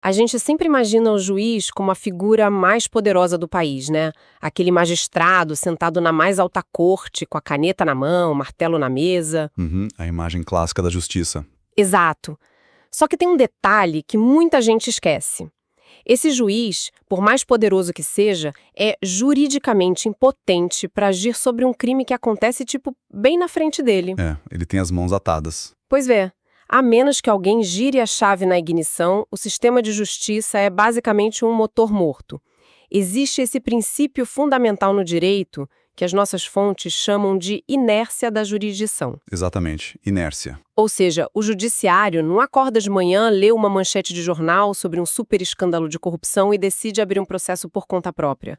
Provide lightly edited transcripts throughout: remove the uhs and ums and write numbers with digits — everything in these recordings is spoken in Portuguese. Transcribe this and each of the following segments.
A gente sempre imagina o juiz como a figura mais poderosa do país, né? Aquele magistrado sentado na mais alta corte, com a caneta na mão, o martelo na mesa. Uhum, a imagem clássica da justiça. Exato. Só que tem um detalhe que muita gente esquece. Esse juiz, por mais poderoso que seja, é juridicamente impotente para agir sobre um crime que acontece, tipo, bem na frente dele. É, ele tem as mãos atadas. Pois é, a menos que alguém gire a chave na ignição, o sistema de justiça é basicamente um motor morto. Existe esse princípio fundamental no direito, que as nossas fontes chamam de inércia da jurisdição. Exatamente, inércia. Ou seja, o judiciário não acorda de manhã, lê uma manchete de jornal sobre um super escândalo de corrupção e decide abrir um processo por conta própria.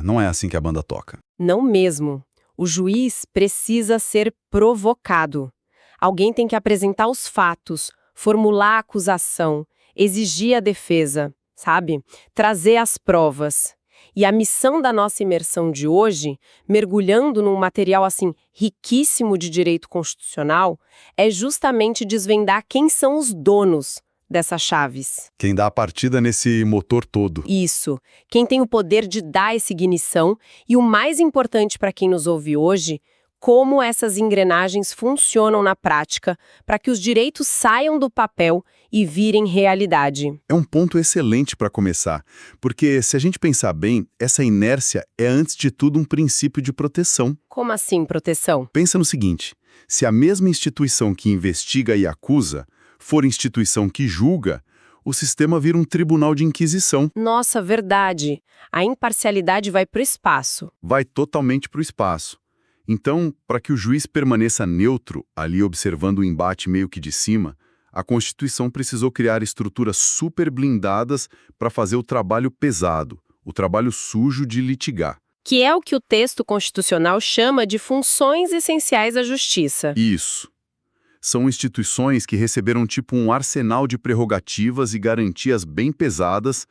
Não é assim que a banda toca. Não mesmo. O juiz precisa ser provocado. Alguém tem que apresentar os fatos, formular a acusação, exigir a defesa, sabe? Trazer as provas. E a missão da nossa imersão de hoje, mergulhando num material assim riquíssimo de direito constitucional, é justamente desvendar quem são os donos dessas chaves. Quem dá a partida nesse motor todo. Isso, quem tem o poder de dar essa ignição e o mais importante para quem nos ouve hoje, como essas engrenagens funcionam na prática para que os direitos saiam do papel e virem realidade. É um ponto excelente para começar, porque se a gente pensar bem, essa inércia é antes de tudo um princípio de proteção. Como assim, proteção? Pensa no seguinte, se a mesma instituição que investiga e acusa for instituição que julga, o sistema vira um tribunal de inquisição. Nossa, verdade. A imparcialidade vai para o espaço. Vai totalmente para o espaço. Então, para que o juiz permaneça neutro, ali observando o embate meio que de cima, a Constituição precisou criar estruturas super blindadas para fazer o trabalho pesado, o trabalho sujo de litigar. Que é o que o texto constitucional chama de funções essenciais da justiça. Isso. São instituições que receberam tipo um arsenal de prerrogativas e garantias bem pesadas,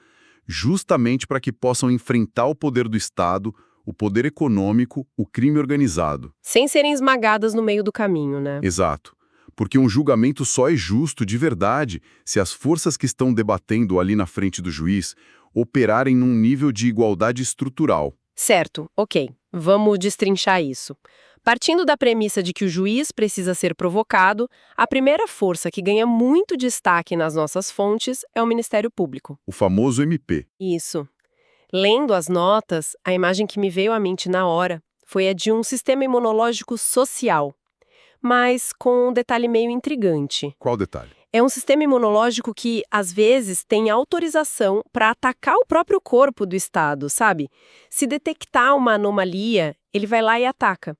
justamente para que possam enfrentar o poder do Estado, o poder econômico, o crime organizado. Sem serem esmagadas no meio do caminho, né? Exato. Porque um julgamento só é justo de verdade se as forças que estão debatendo ali na frente do juiz operarem num nível de igualdade estrutural. Certo, ok. Vamos destrinchar isso. Partindo da premissa de que o juiz precisa ser provocado, a primeira força que ganha muito destaque nas nossas fontes é o Ministério Público. O famoso MP. Isso. Lendo as notas, a imagem que me veio à mente na hora foi a de um sistema imunológico social, mas com um detalhe meio intrigante. Qual detalhe? É um sistema imunológico que, às vezes, tem autorização para atacar o próprio corpo do Estado, sabe? Se detectar uma anomalia, ele vai lá e ataca.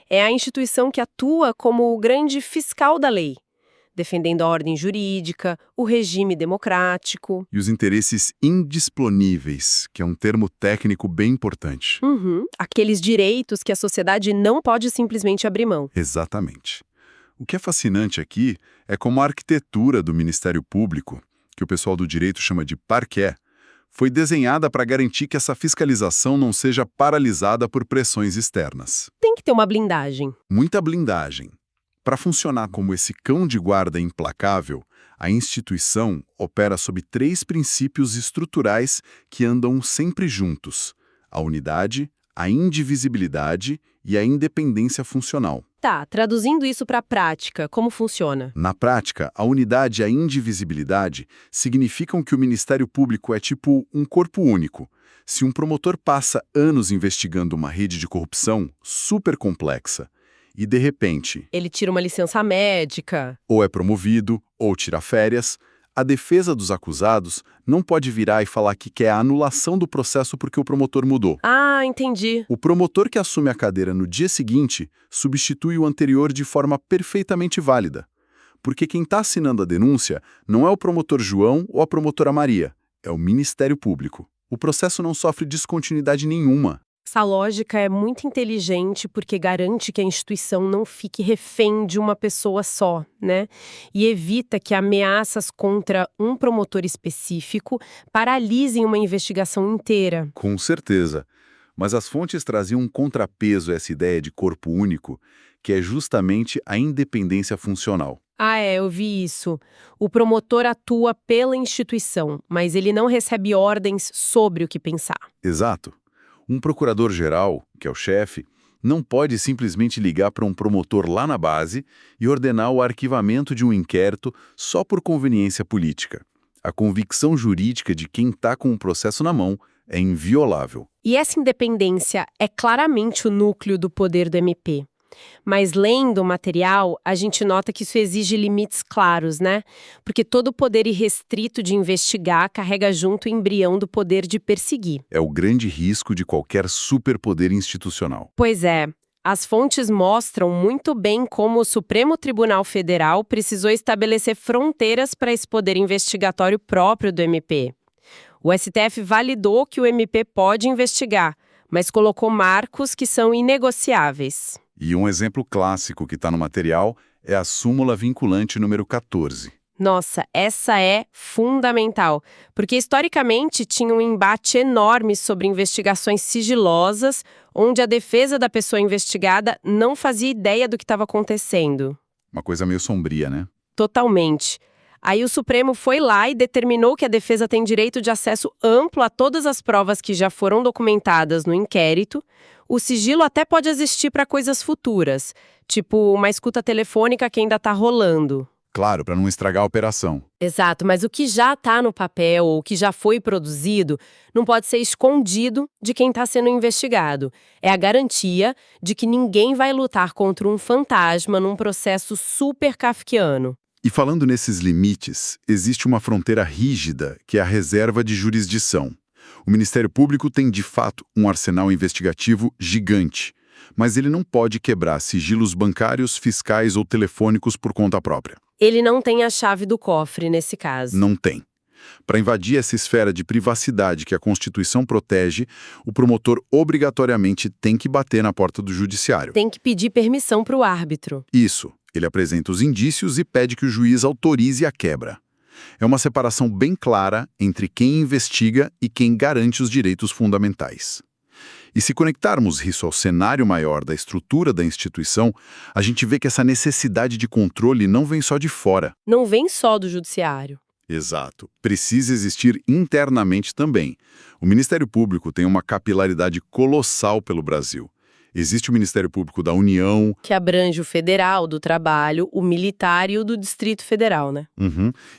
É a instituição que atua como o grande fiscal da lei, defendendo a ordem jurídica, o regime democrático. E os interesses indisponíveis, que é um termo técnico bem importante. Aqueles direitos que a sociedade não pode simplesmente abrir mão. Exatamente. O que é fascinante aqui é como a arquitetura do Ministério Público, que o pessoal do direito chama de parquet, foi desenhada para garantir que essa fiscalização não seja paralisada por pressões externas. Tem que ter uma blindagem. Muita blindagem. Para funcionar como esse cão de guarda implacável, a instituição opera sob 3 princípios estruturais que andam sempre juntos: a unidade, a indivisibilidade e a independência funcional. Tá, traduzindo isso para a prática, como funciona? Na prática, a unidade e a indivisibilidade significam que o Ministério Público é tipo um corpo único. Se um promotor passa anos investigando uma rede de corrupção super complexa e, de repente, Ele tira uma licença médica. ou é promovido ou tira férias, a defesa dos acusados não pode virar e falar que quer a anulação do processo porque o promotor mudou. Ah, entendi. O promotor que assume a cadeira no dia seguinte substitui o anterior de forma perfeitamente válida. Porque quem está assinando a denúncia não é o promotor João ou a promotora Maria, é o Ministério Público. O processo não sofre descontinuidade nenhuma. Essa lógica é muito inteligente porque garante que a instituição não fique refém de uma pessoa só, né? E evita que ameaças contra um promotor específico paralisem uma investigação inteira. Com certeza. Mas as fontes traziam um contrapeso a essa ideia de corpo único, que é justamente a independência funcional. Ah, eu vi isso. O promotor atua pela instituição, mas ele não recebe ordens sobre o que pensar. Exato. Um procurador-geral, que é o chefe, não pode simplesmente ligar para um promotor lá na base e ordenar o arquivamento de um inquérito só por conveniência política. A convicção jurídica de quem está com o processo na mão é inviolável. E essa independência é claramente o núcleo do poder do MP. Mas lendo o material, a gente nota que isso exige limites claros, né? Porque todo poder irrestrito de investigar carrega junto o embrião do poder de perseguir. É o grande risco de qualquer superpoder institucional. Pois é, as fontes mostram muito bem como o Supremo Tribunal Federal precisou estabelecer fronteiras para esse poder investigatório próprio do MP. O STF validou que o MP pode investigar, mas colocou marcos que são inegociáveis. E um exemplo clássico que está no material é a súmula vinculante número 14. Nossa, essa é fundamental, porque historicamente tinha um embate enorme sobre investigações sigilosas, onde a defesa da pessoa investigada não fazia ideia do que estava acontecendo. Uma coisa meio sombria, né? Totalmente. Aí o Supremo foi lá e determinou que a defesa tem direito de acesso amplo a todas as provas que já foram documentadas no inquérito. O sigilo até pode existir para coisas futuras, tipo uma escuta telefônica que ainda está rolando. Claro, para não estragar a operação. Exato, mas o que já está no papel ou o que já foi produzido não pode ser escondido de quem está sendo investigado. É a garantia de que ninguém vai lutar contra um fantasma num processo super kafkiano. E falando nesses limites, existe uma fronteira rígida, que é a reserva de jurisdição. O Ministério Público tem, de fato, um arsenal investigativo gigante, mas ele não pode quebrar sigilos bancários, fiscais ou telefônicos por conta própria. Ele não tem a chave do cofre nesse caso. Não tem. Para invadir essa esfera de privacidade que a Constituição protege, o promotor obrigatoriamente tem que bater na porta do judiciário. Tem que pedir permissão para o árbitro. Isso. Ele apresenta os indícios e pede que o juiz autorize a quebra. É uma separação bem clara entre quem investiga e quem garante os direitos fundamentais. E se conectarmos isso ao cenário maior da estrutura da instituição, a gente vê que essa necessidade de controle não vem só de fora. Não vem só do judiciário. Exato. Precisa existir internamente também. O Ministério Público tem uma capilaridade colossal pelo Brasil. Existe o Ministério Público da União, Que abrange o federal, do trabalho, o militar e o do Distrito Federal, né?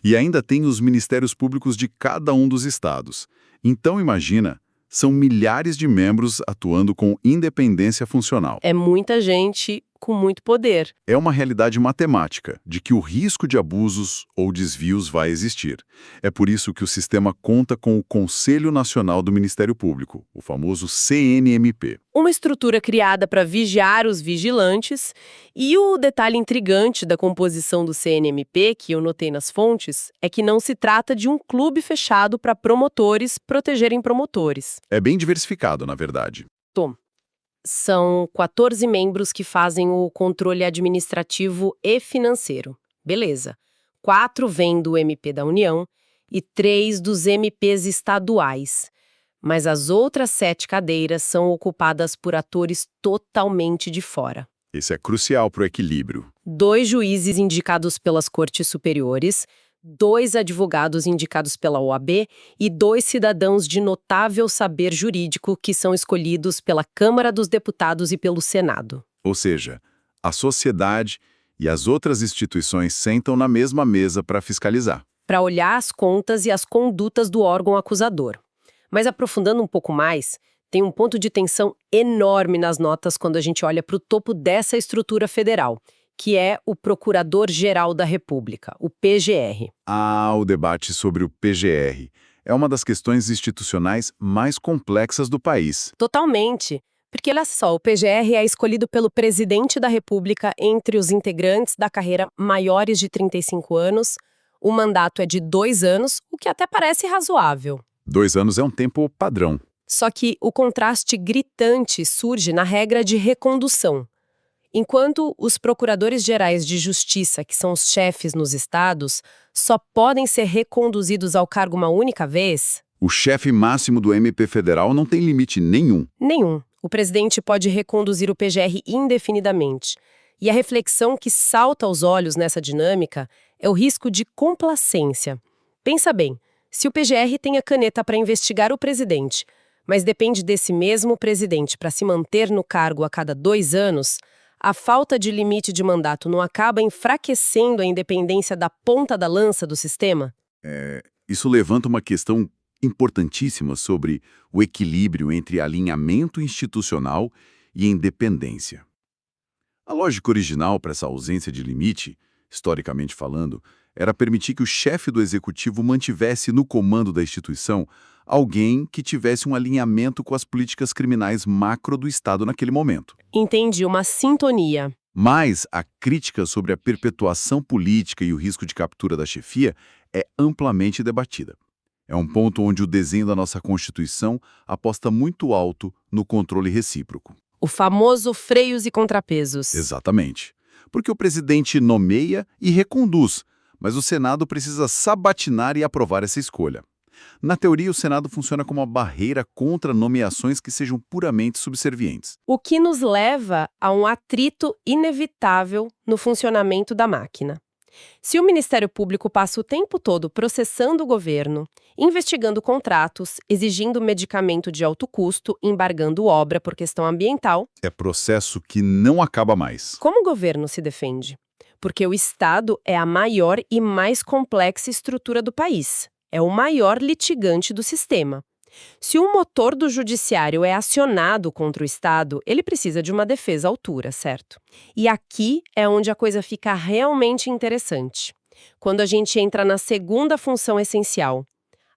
E ainda tem os Ministérios Públicos de cada um dos estados. Então, imagina, são milhares de membros atuando com independência funcional. É muita gente com muito poder. É uma realidade matemática de que o risco de abusos ou desvios vai existir. É por isso que o sistema conta com o Conselho Nacional do Ministério Público, o famoso CNMP. Uma estrutura criada para vigiar os vigilantes, e o detalhe intrigante da composição do CNMP, que eu notei nas fontes, é que não se trata de um clube fechado para promotores protegerem promotores. É bem diversificado, na verdade. São 14 membros que fazem o controle administrativo e financeiro. Beleza. 4 vêm do MP da União e 3 dos MPs estaduais. Mas as outras 7 cadeiras são ocupadas por atores totalmente de fora. Isso é crucial para o equilíbrio. 2 juízes indicados pelas cortes superiores, 2 advogados indicados pela OAB e 2 cidadãos de notável saber jurídico que são escolhidos pela Câmara dos Deputados e pelo Senado. Ou seja, a sociedade e as outras instituições sentam na mesma mesa para fiscalizar. Para olhar as contas e as condutas do órgão acusador. Mas aprofundando um pouco mais, tem um ponto de tensão enorme nas notas quando a gente olha para o topo dessa estrutura federal, que é o Procurador-Geral da República, o PGR. O debate sobre o PGR é uma das questões institucionais mais complexas do país. Totalmente. Porque, olha só, o PGR é escolhido pelo presidente da República entre os integrantes da carreira maiores de 35 anos. O mandato é de 2 anos, o que até parece razoável. 2 anos é um tempo padrão. Só que o contraste gritante surge na regra de recondução. Enquanto os procuradores gerais de justiça, que são os chefes nos estados, só podem ser reconduzidos ao cargo uma única vez, O chefe máximo do MP federal não tem limite nenhum. Nenhum. O presidente pode reconduzir o PGR indefinidamente. E a reflexão que salta aos olhos nessa dinâmica é o risco de complacência. Pensa bem, se o PGR tem a caneta para investigar o presidente, mas depende desse mesmo presidente para se manter no cargo a cada 2 anos, a falta de limite de mandato não acaba enfraquecendo a independência da ponta da lança do sistema? Isso levanta uma questão importantíssima sobre o equilíbrio entre alinhamento institucional e independência. A lógica original para essa ausência de limite, historicamente falando, era permitir que o chefe do executivo mantivesse no comando da instituição alguém que tivesse um alinhamento com as políticas criminais macro do Estado naquele momento. Entendi, uma sintonia. Mas a crítica sobre a perpetuação política e o risco de captura da chefia é amplamente debatida. É um ponto onde o desenho da nossa Constituição aposta muito alto no controle recíproco. O famoso freios e contrapesos. Exatamente. Porque o presidente nomeia e reconduz, mas o Senado precisa sabatinar e aprovar essa escolha. Na teoria, o Senado funciona como uma barreira contra nomeações que sejam puramente subservientes. O que nos leva a um atrito inevitável no funcionamento da máquina. Se o Ministério Público passa o tempo todo processando o governo, investigando contratos, exigindo medicamento de alto custo, embargando obra por questão ambiental, É processo que não acaba mais. como o governo se defende? Porque o Estado é a maior e mais complexa estrutura do país. É o maior litigante do sistema. Se o motor do judiciário é acionado contra o Estado, ele precisa de uma defesa à altura, certo? E aqui é onde a coisa fica realmente interessante. Quando a gente entra na segunda função essencial,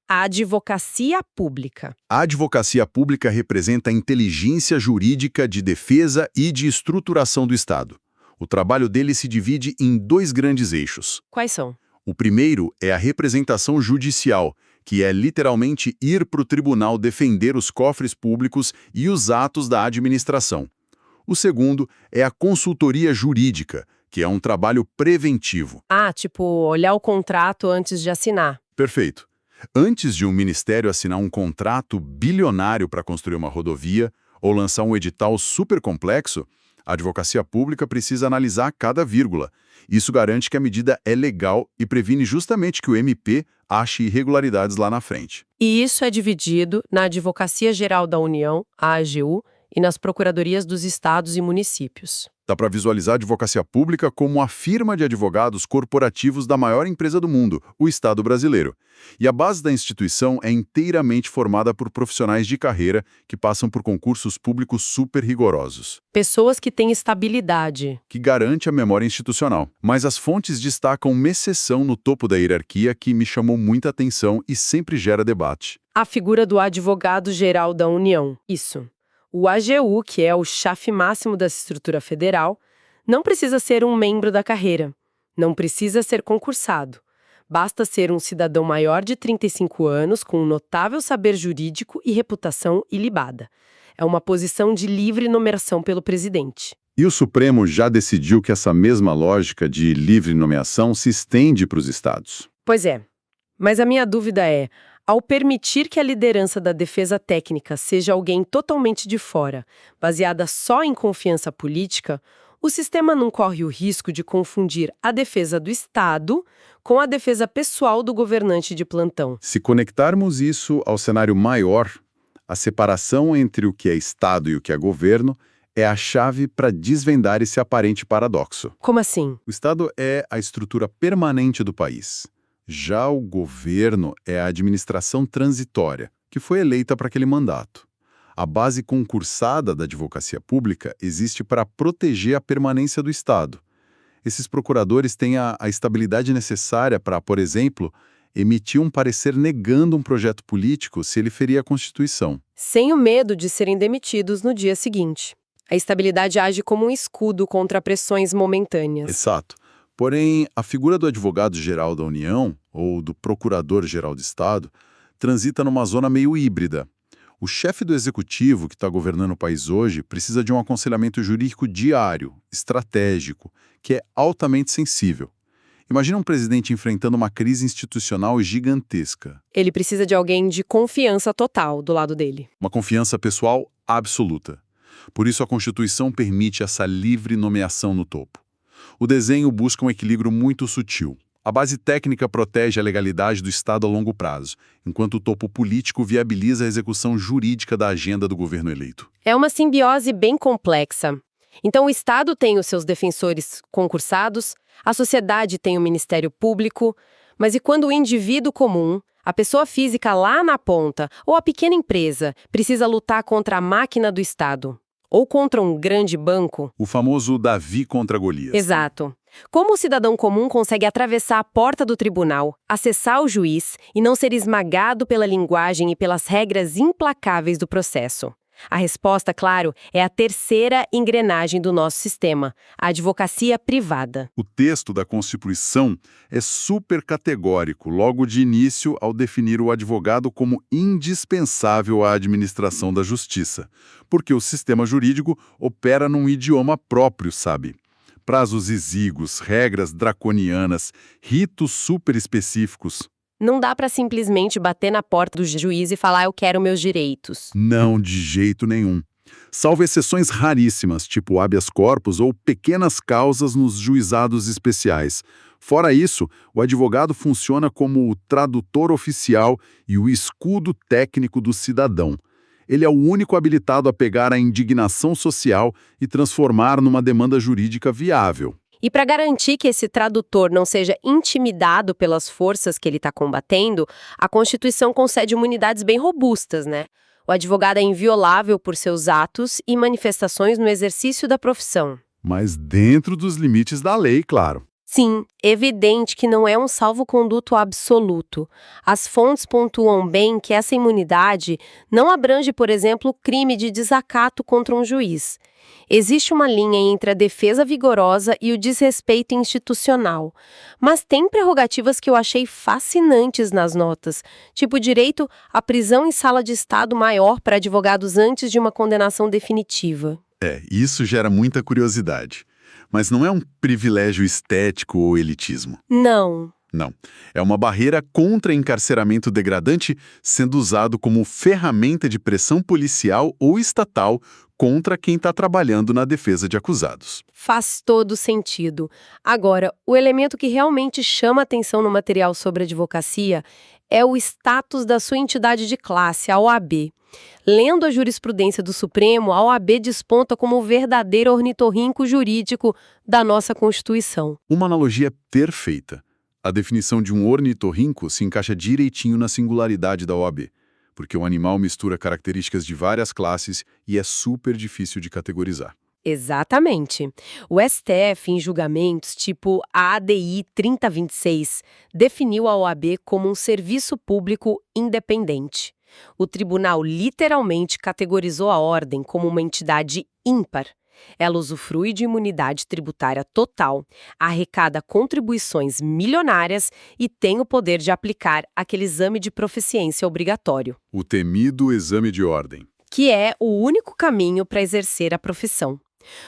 a advocacia pública. A advocacia pública representa a inteligência jurídica de defesa e de estruturação do Estado. O trabalho dele se divide em 2 grandes eixos. Quais são? O primeiro é a representação judicial, que é literalmente ir para o tribunal defender os cofres públicos e os atos da administração. O segundo é a consultoria jurídica, que é um trabalho preventivo. Ah, tipo, olhar o contrato antes de assinar. Perfeito. Antes de um ministério assinar um contrato bilionário para construir uma rodovia ou lançar um edital super complexo, a advocacia pública precisa analisar cada vírgula. Isso garante que a medida é legal e previne justamente que o MP ache irregularidades lá na frente. E isso é dividido na Advocacia Geral da União, a AGU, e nas Procuradorias dos Estados e Municípios. Dá para visualizar a advocacia pública como a firma de advogados corporativos da maior empresa do mundo, o Estado brasileiro. E a base da instituição é inteiramente formada por profissionais de carreira que passam por concursos públicos super rigorosos, Pessoas que têm estabilidade. que garante a memória institucional. Mas as fontes destacam uma exceção no topo da hierarquia que me chamou muita atenção e sempre gera debate. A figura do Advogado-Geral da União. Isso. O AGU, que é o chefe máximo da estrutura federal, não precisa ser um membro da carreira. Não precisa ser concursado. Basta ser um cidadão maior de 35 anos com um notável saber jurídico e reputação ilibada. É uma posição de livre nomeação pelo presidente. E o Supremo já decidiu que essa mesma lógica de livre nomeação se estende para os estados. Pois é. Mas a minha dúvida é, ao permitir que a liderança da defesa técnica seja alguém totalmente de fora, baseada só em confiança política, o sistema não corre o risco de confundir a defesa do Estado com a defesa pessoal do governante de plantão. Se conectarmos isso ao cenário maior, a separação entre o que é Estado e o que é governo é a chave para desvendar esse aparente paradoxo. Como assim? O Estado é a estrutura permanente do país. Já o governo é a administração transitória, que foi eleita para aquele mandato. A base concursada da advocacia pública existe para proteger a permanência do Estado. Esses procuradores têm a estabilidade necessária para, por exemplo, emitir um parecer negando um projeto político se ele ferir a Constituição. Sem o medo de serem demitidos no dia seguinte. A estabilidade age como um escudo contra pressões momentâneas. Exato. Porém, a figura do advogado-geral da União, ou do procurador-geral de Estado, transita numa zona meio híbrida. O chefe do executivo que está governando o país hoje precisa de um aconselhamento jurídico diário, estratégico, que é altamente sensível. Imagina um presidente enfrentando uma crise institucional gigantesca. Ele precisa de alguém de confiança total do lado dele. Uma confiança pessoal absoluta. Por isso a Constituição permite essa livre nomeação no topo. O desenho busca um equilíbrio muito sutil. A base técnica protege a legalidade do Estado a longo prazo, enquanto o topo político viabiliza a execução jurídica da agenda do governo eleito. É uma simbiose bem complexa. Então, o Estado tem os seus defensores concursados, a sociedade tem o Ministério Público, mas e quando o indivíduo comum, a pessoa física lá na ponta, ou a pequena empresa, precisa lutar contra a máquina do Estado? Ou contra um grande banco? O famoso Davi contra Golias. Exato. Como o cidadão comum consegue atravessar a porta do tribunal, acessar o juiz e não ser esmagado pela linguagem e pelas regras implacáveis do processo? A resposta, claro, é a terceira engrenagem do nosso sistema, a advocacia privada. O texto da Constituição é super categórico logo de início ao definir o advogado como indispensável à administração da justiça, porque o sistema jurídico opera num idioma próprio, sabe? Prazos exíguos, regras draconianas, ritos super específicos. Não dá para simplesmente bater na porta do juiz e falar eu quero meus direitos. Não, de jeito nenhum. Salvo exceções raríssimas, tipo habeas corpus ou pequenas causas nos juizados especiais. Fora isso, o advogado funciona como o tradutor oficial e o escudo técnico do cidadão. Ele é o único habilitado a pegar a indignação social e transformar numa demanda jurídica viável. E para garantir que esse tradutor não seja intimidado pelas forças que ele está combatendo, a Constituição concede imunidades bem robustas, né? O advogado é inviolável por seus atos e manifestações no exercício da profissão. Mas dentro dos limites da lei, claro. Sim, evidente que não é um salvo-conduto absoluto. As fontes pontuam bem que essa imunidade não abrange, por exemplo, o crime de desacato contra um juiz. Existe uma linha entre a defesa vigorosa e o desrespeito institucional. Mas tem prerrogativas que eu achei fascinantes nas notas, tipo o direito à prisão em sala de estado maior para advogados antes de uma condenação definitiva. Isso gera muita curiosidade. Mas não é um privilégio estético ou elitismo. Não. Não. É uma barreira contra encarceramento degradante sendo usado como ferramenta de pressão policial ou estatal contra quem está trabalhando na defesa de acusados. Faz todo sentido. Agora, o elemento que realmente chama atenção no material sobre advocacia é o status da sua entidade de classe, a OAB. Lendo a jurisprudência do Supremo, a OAB desponta como o verdadeiro ornitorrinco jurídico da nossa Constituição. Uma analogia perfeita. A definição de um ornitorrinco se encaixa direitinho na singularidade da OAB, porque o animal mistura características de várias classes e é super difícil de categorizar. Exatamente. O STF, em julgamentos tipo a ADI 3026, definiu a OAB como um serviço público independente. O tribunal literalmente categorizou a ordem como uma entidade ímpar. Ela usufrui de imunidade tributária total, arrecada contribuições milionárias e tem o poder de aplicar aquele exame de proficiência obrigatório. O temido exame de ordem. Que é o único caminho para exercer a profissão.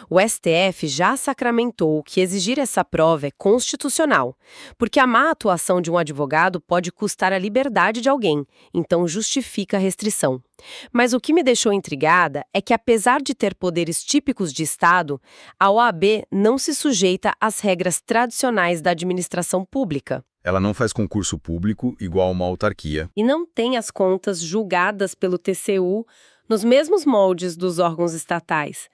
O STF já sacramentou que exigir essa prova é constitucional, porque a má atuação de um advogado pode custar a liberdade de alguém, então justifica a restrição. Mas o que me deixou intrigada é que, apesar de ter poderes típicos de Estado, a OAB não se sujeita às regras tradicionais da administração pública. Ela não faz concurso público igual uma autarquia. E não tem as contas julgadas pelo TCU nos mesmos moldes dos órgãos estatais.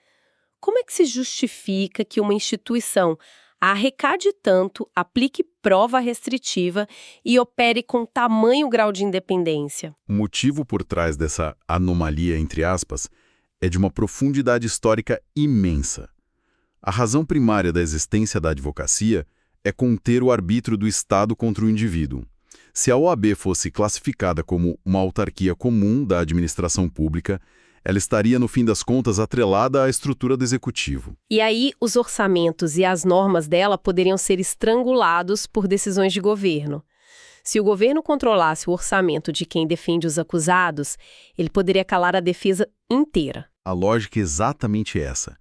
Como é que se justifica que uma instituição arrecade tanto, aplique prova restritiva e opere com tamanho grau de independência? O motivo por trás dessa anomalia, entre aspas, é de uma profundidade histórica imensa. A razão primária da existência da advocacia é conter o arbítrio do Estado contra o indivíduo. Se a OAB fosse classificada como uma autarquia comum da administração pública, ela estaria, no fim das contas, atrelada à estrutura do executivo. E aí, os orçamentos e as normas dela poderiam ser estrangulados por decisões de governo. Se o governo controlasse o orçamento de quem defende os acusados, ele poderia calar a defesa inteira. A lógica é exatamente essa.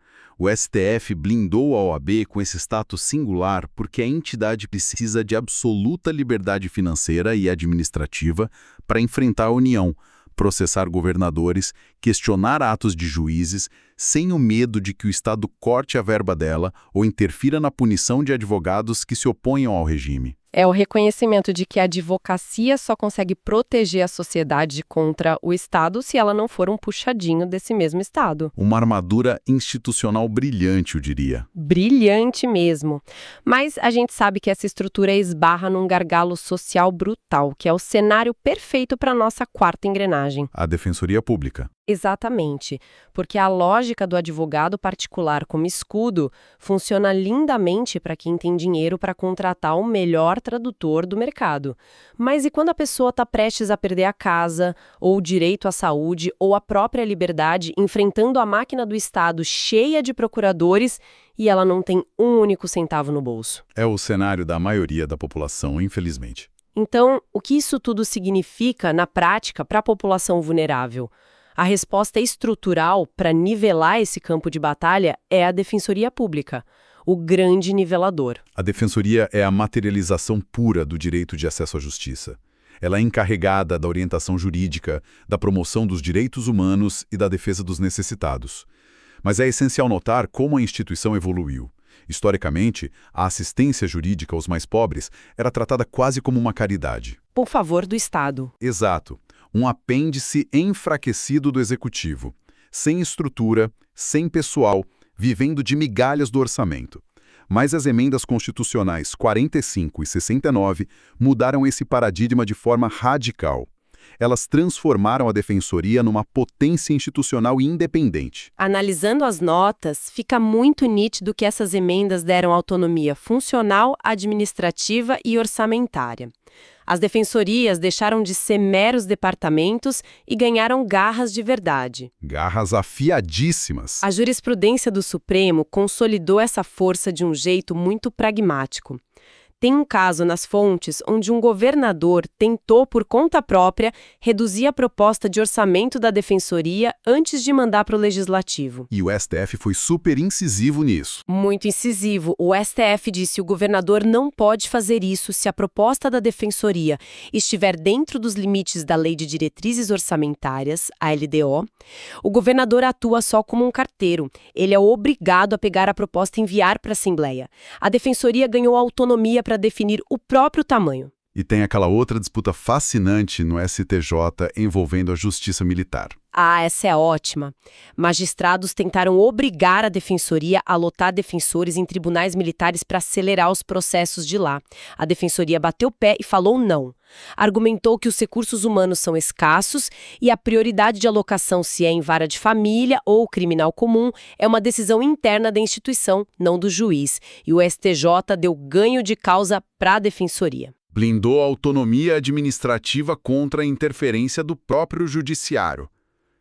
O STF blindou a OAB com esse status singular porque a entidade precisa de absoluta liberdade financeira e administrativa para enfrentar a União, processar governadores, questionar atos de juízes, sem o medo de que o Estado corte a verba dela ou interfira na punição de advogados que se oponham ao regime. É o reconhecimento de que a advocacia só consegue proteger a sociedade contra o Estado se ela não for um puxadinho desse mesmo Estado. Uma armadura institucional brilhante, eu diria. Brilhante mesmo. Mas a gente sabe que essa estrutura esbarra num gargalo social brutal, que é o cenário perfeito para a nossa quarta engrenagem. A Defensoria Pública. Exatamente, porque a lógica do advogado particular como escudo funciona lindamente para quem tem dinheiro para contratar o melhor tradutor do mercado. Mas e quando a pessoa está prestes a perder a casa, ou o direito à saúde, ou a própria liberdade, enfrentando a máquina do Estado cheia de procuradores e ela não tem um único centavo no bolso? É o cenário da maioria da população, infelizmente. Então, o que isso tudo significa, na prática, para a população vulnerável? A resposta estrutural para nivelar esse campo de batalha é a Defensoria Pública, o grande nivelador. A Defensoria é a materialização pura do direito de acesso à justiça. Ela é encarregada da orientação jurídica, da promoção dos direitos humanos e da defesa dos necessitados. Mas é essencial notar como a instituição evoluiu. Historicamente, a assistência jurídica aos mais pobres era tratada quase como uma caridade. Por favor do Estado. Exato. Um apêndice enfraquecido do executivo, sem estrutura, sem pessoal, vivendo de migalhas do orçamento. Mas as emendas constitucionais 45 e 69 mudaram esse paradigma de forma radical. Elas transformaram a Defensoria numa potência institucional independente. Analisando as notas, fica muito nítido que essas emendas deram autonomia funcional, administrativa e orçamentária. As defensorias deixaram de ser meros departamentos e ganharam garras de verdade. Garras afiadíssimas. A jurisprudência do Supremo consolidou essa força de um jeito muito pragmático. Tem um caso nas fontes onde um governador tentou, por conta própria, reduzir a proposta de orçamento da Defensoria antes de mandar para o Legislativo. E o STF foi super incisivo nisso. Muito incisivo. O STF disse que o governador não pode fazer isso se a proposta da Defensoria estiver dentro dos limites da Lei de Diretrizes Orçamentárias, a LDO. O governador atua só como um carteiro. Ele é obrigado a pegar a proposta e enviar para a Assembleia. A Defensoria ganhou autonomia para definir o próprio tamanho. E tem aquela outra disputa fascinante no STJ envolvendo a justiça militar. Ah, essa é ótima. Magistrados tentaram obrigar a Defensoria a lotar defensores em tribunais militares para acelerar os processos de lá. A Defensoria bateu o pé e falou não. Argumentou que os recursos humanos são escassos e a prioridade de alocação, se é em vara de família ou criminal comum, é uma decisão interna da instituição, não do juiz. E o STJ deu ganho de causa para a Defensoria. Blindou a autonomia administrativa contra a interferência do próprio judiciário.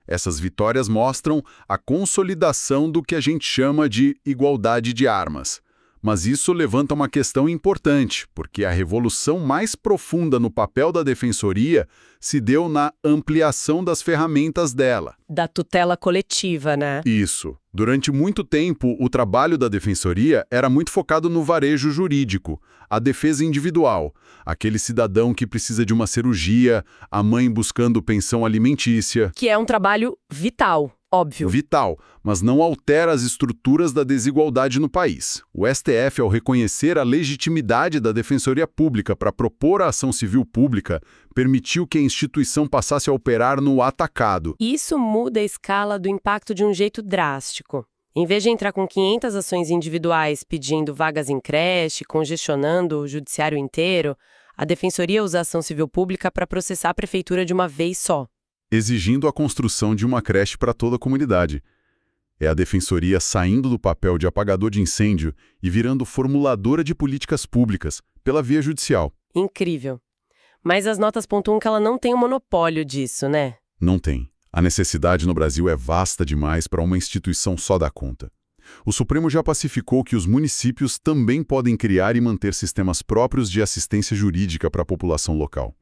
Essas vitórias mostram a consolidação do que a gente chama de igualdade de armas. Mas isso levanta uma questão importante, porque a revolução mais profunda no papel da Defensoria se deu na ampliação das ferramentas dela. Da tutela coletiva, né? Isso. Durante muito tempo, o trabalho da Defensoria era muito focado no varejo jurídico, a defesa individual, aquele cidadão que precisa de uma cirurgia, a mãe buscando pensão alimentícia. Que é um trabalho vital. Óbvio. Vital, mas não altera as estruturas da desigualdade no país. O STF, ao reconhecer a legitimidade da Defensoria Pública para propor a ação civil pública, permitiu que a instituição passasse a operar no atacado. Isso muda a escala do impacto de um jeito drástico. Em vez de entrar com 500 ações individuais pedindo vagas em creche, congestionando o judiciário inteiro, a Defensoria usa a ação civil pública para processar a prefeitura de uma vez só. Exigindo a construção de uma creche para toda a comunidade. É a Defensoria saindo do papel de apagador de incêndio e virando formuladora de políticas públicas, pela via judicial. Incrível. Mas as notas pontuam que ela não tem o monopólio disso, né? Não tem. A necessidade no Brasil é vasta demais para uma instituição só dar conta. O Supremo já pacificou que os municípios também podem criar e manter sistemas próprios de assistência jurídica para a população local.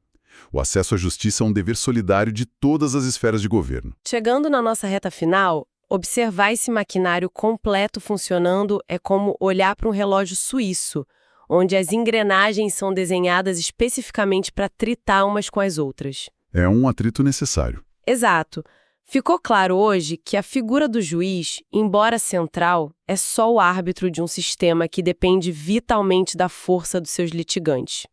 O acesso à justiça é um dever solidário de todas as esferas de governo. Chegando na nossa reta final, observar esse maquinário completo funcionando é como olhar para um relógio suíço, onde as engrenagens são desenhadas especificamente para tritar umas com as outras. É um atrito necessário. Exato. Ficou claro hoje que a figura do juiz, embora central, é só o árbitro de um sistema que depende vitalmente da força dos seus litigantes.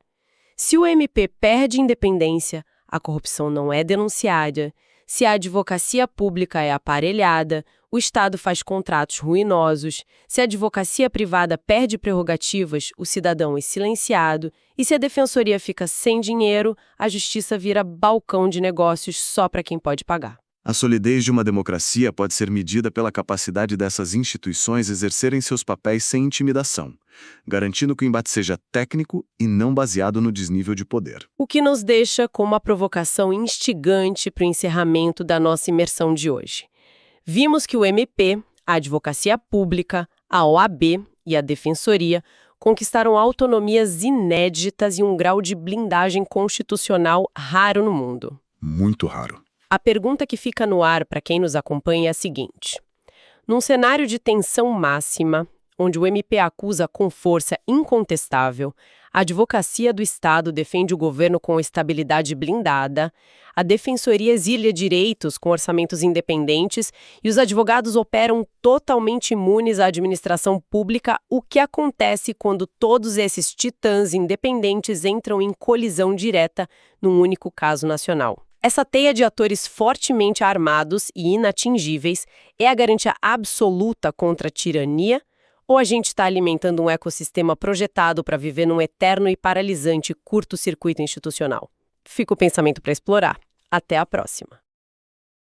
Se o MP perde independência, a corrupção não é denunciada, se a advocacia pública é aparelhada, o Estado faz contratos ruinosos, se a advocacia privada perde prerrogativas, o cidadão é silenciado, e se a defensoria fica sem dinheiro, a justiça vira balcão de negócios só para quem pode pagar. A solidez de uma democracia pode ser medida pela capacidade dessas instituições exercerem seus papéis sem intimidação, garantindo que o embate seja técnico e não baseado no desnível de poder. O que nos deixa com uma provocação instigante para o encerramento da nossa imersão de hoje. Vimos que o MP, a Advocacia Pública, a OAB e a Defensoria conquistaram autonomias inéditas e um grau de blindagem constitucional raro no mundo. Muito raro. A pergunta que fica no ar para quem nos acompanha é a seguinte: num cenário de tensão máxima, onde o MP acusa com força incontestável, a advocacia do Estado defende o governo com estabilidade blindada, a defensoria exilia direitos com orçamentos independentes e os advogados operam totalmente imunes à administração pública, o que acontece quando todos esses titãs independentes entram em colisão direta num único caso nacional? Essa teia de atores fortemente armados e inatingíveis é a garantia absoluta contra a tirania? Ou a gente está alimentando um ecossistema projetado para viver num eterno e paralisante curto-circuito institucional? Fica o pensamento para explorar. Até a próxima!